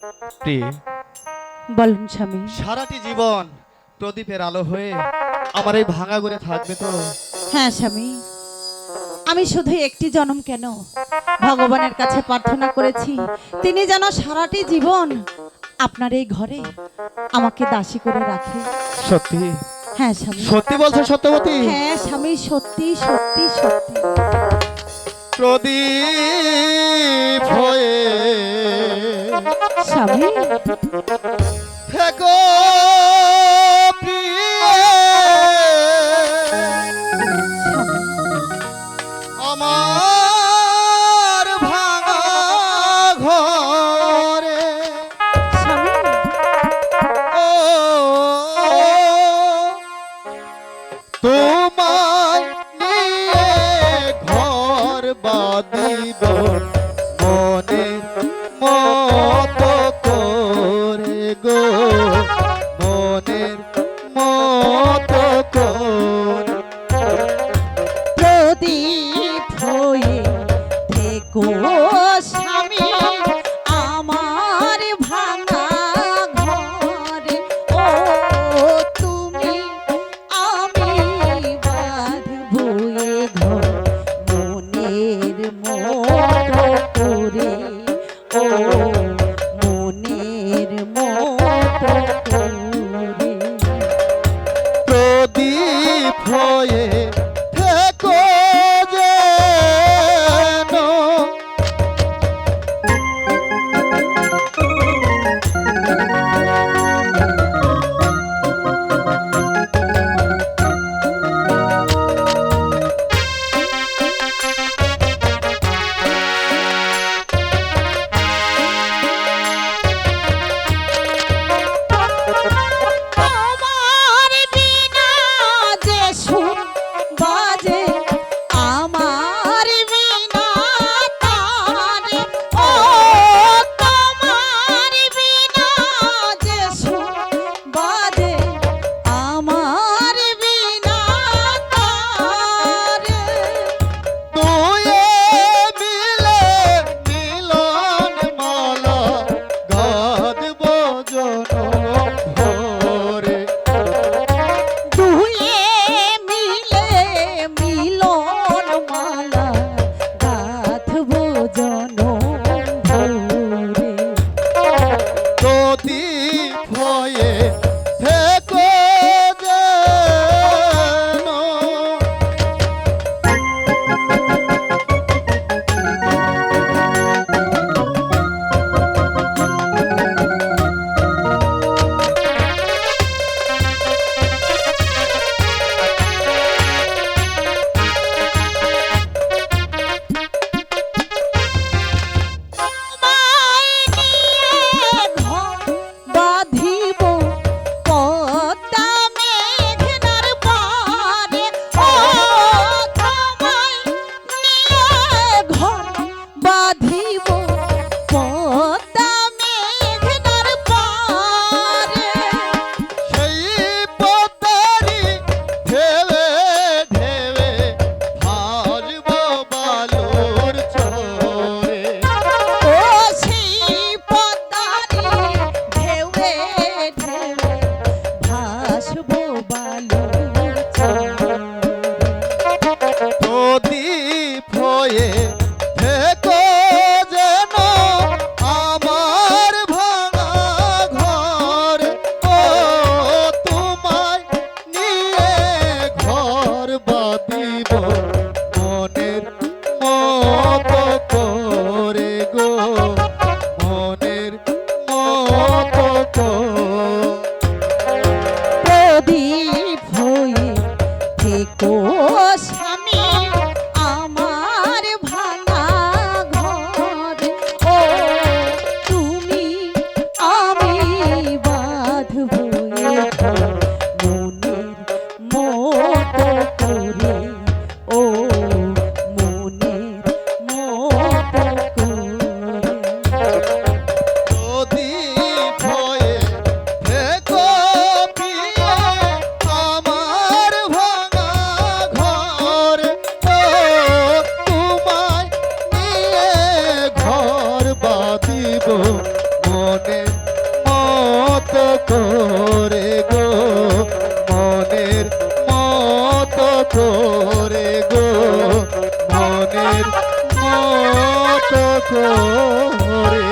প্রিয়, বলুন স্বামী। সারাটি জীবন প্রদীপের আলো হয়ে আমার এই ভাঙা ঘরে থাকবে তো? হ্যাঁ স্বামী, আমি শুধু একটি জন্ম কেন ভগবানের কাছে প্রার্থনা করেছি, তিনি যেন সারাটি জীবন আপনার এই ঘরে আমাকে দাসী করে রাখে। সত্যি? হ্যাঁ স্বামী। সত্যি বলছো সত্যবতী? হ্যাঁ স্বামী, সত্যি সত্যি সত্যি। প্রদীপ হয়ে স্বামী, থেকো প্রিয়ে, স্বামী, আমার ভাঙা ঘরে। স্বামী, ও তোমায় নিয়ে ঘর বাঁধিব মনের মতো করে গো, মনের মতো করে গো, মনের মতো করে গো, মনের মতো করে।